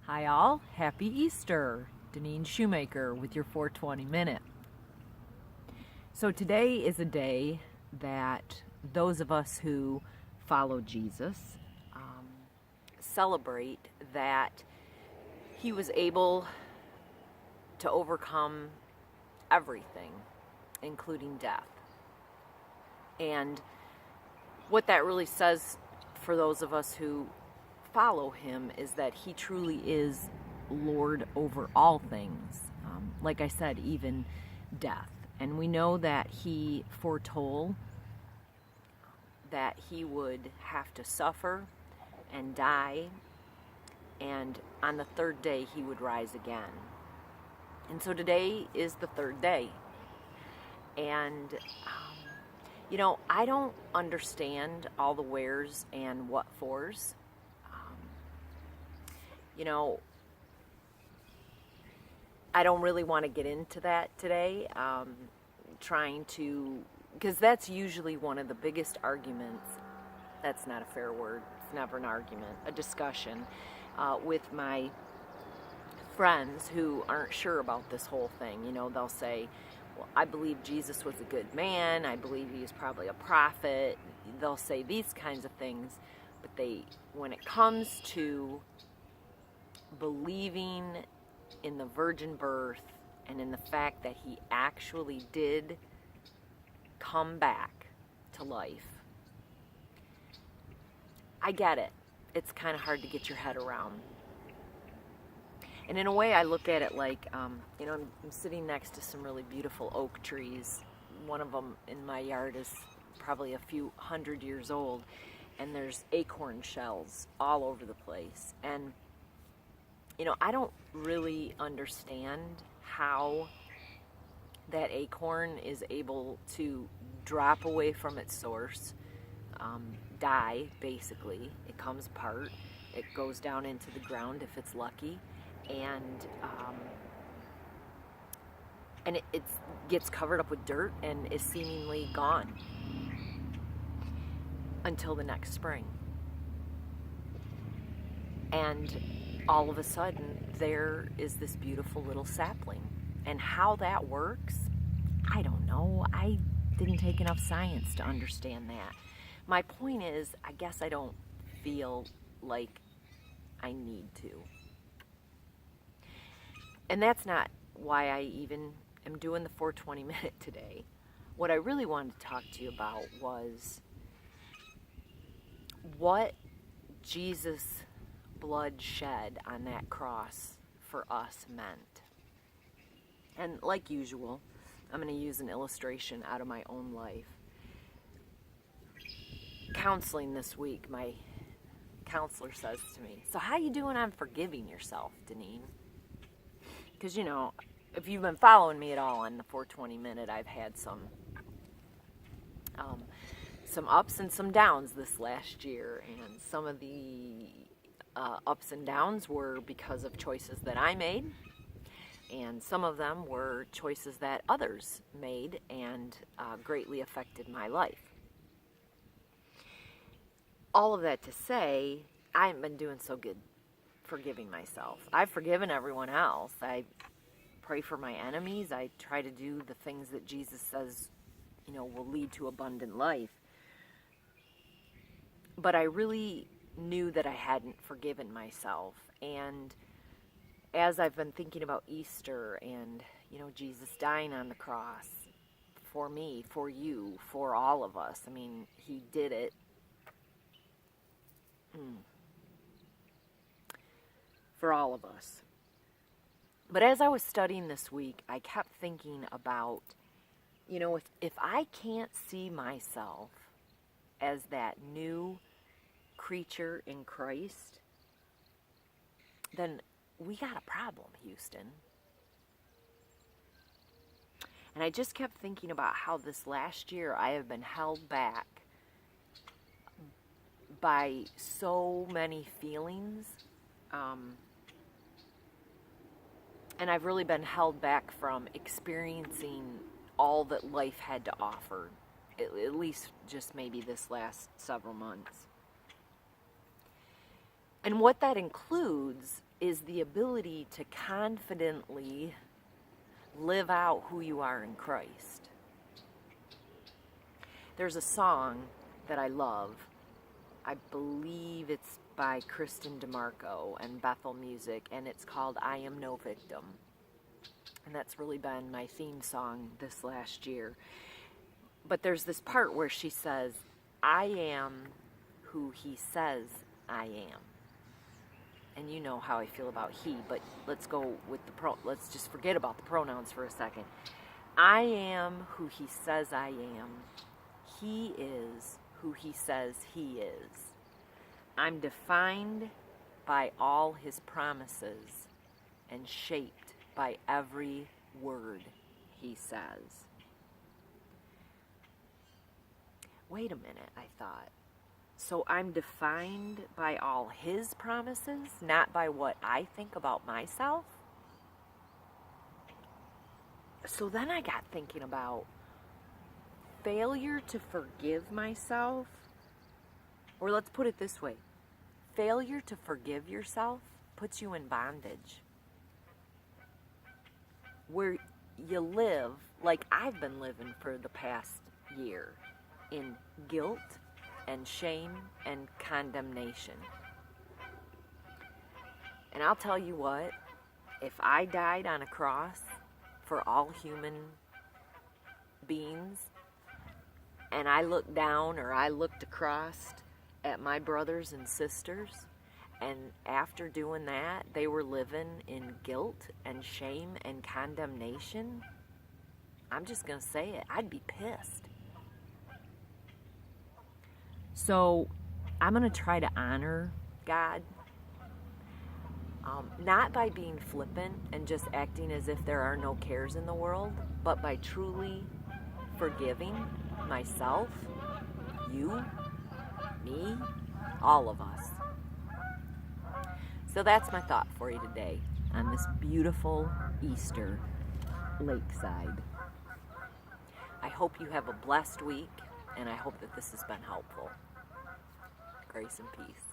Hi all, happy Easter. Deneen Shoemaker with your 420 Minute. So today is a day that those of us who follow Jesus celebrate that he was able to overcome everything, including death. And what that really says for those of us who follow him is that he truly is Lord over all things. Like I said, even death. And we know that he foretold that he would have to suffer and die, and on the third day he would rise again. And so today is the third day. And I don't understand all the wheres and what fors. I don't really want to get into that today, because that's usually one of the biggest arguments. That's not a fair word. It's never an argument, a discussion with my friends who aren't sure about this whole thing. They'll say, well, I believe Jesus was a good man. I believe he was probably a prophet. They'll say these kinds of things, but when it comes to believing in the virgin birth and in the fact that he actually did come back to life, I get it. It's kind of hard to get your head around. And in a way, I look at it like, I'm sitting next to some really beautiful oak trees. One of them in my yard is probably a few hundred years old, and there's acorn shells all over the place. And, I don't really understand how that acorn is able to drop away from its source, die, basically. It comes apart. It goes down into the ground if it's lucky. And it gets covered up with dirt and is seemingly gone until the next spring. And all of a sudden, there is this beautiful little sapling. And how that works, I don't know. I didn't take enough science to understand that. My point is, I guess I don't feel like I need to. And that's not why I even am doing the 420 Minute today. What I really wanted to talk to you about was what Jesus' blood shed on that cross for us meant. And like usual, I'm going to use an illustration out of my own life. Counseling this week, my counselor says to me, "So how you doing on forgiving yourself, Deneen?" Because, if you've been following me at all on the 420 Minute, I've had some ups and some downs this last year. And some of the ups and downs were because of choices that I made. And some of them were choices that others made and greatly affected my life. All of that to say, I haven't been doing so good forgiving myself. I've forgiven everyone else. I pray for my enemies. I try to do the things that Jesus says, will lead to abundant life. But I really knew that I hadn't forgiven myself. And as I've been thinking about Easter and, Jesus dying on the cross for me, for you, for all of us. I mean, he did it. For all of us. But as I was studying this week, I kept thinking about, if I can't see myself as that new creature in Christ, then we got a problem, Houston. And I just kept thinking about how this last year I have been held back by so many feelings. And I've really been held back from experiencing all that life had to offer, at least just maybe this last several months. And what that includes is the ability to confidently live out who you are in Christ. There's a song that I love. I believe it's by Kristen DeMarco and Bethel Music, and it's called I Am No Victim. And that's really been my theme song this last year. But there's this part where she says, I am who he says I am. And you know how I feel about he, but let's go with let's just forget about the pronouns for a second. I am who he says I am. He is who he says he is. I'm defined by all his promises and shaped by every word he says. Wait a minute, I thought. So I'm defined by all his promises, not by what I think about myself? So then I got thinking about failure to forgive myself, or let's put it this way, failure to forgive yourself puts you in bondage, where you live like I've been living for the past year, in guilt and shame and condemnation. And I'll tell you what, if I died on a cross for all human beings, and I looked down or I looked across at my brothers and sisters, and after doing that, they were living in guilt and shame and condemnation, I'm just going to say it, I'd be pissed. So I'm going to try to honor God, not by being flippant and just acting as if there are no cares in the world, but by truly forgiving myself, you, me, all of us. So that's my thought for you today on this beautiful Easter lakeside. I hope you have a blessed week, and I hope that this has been helpful. Grace and peace.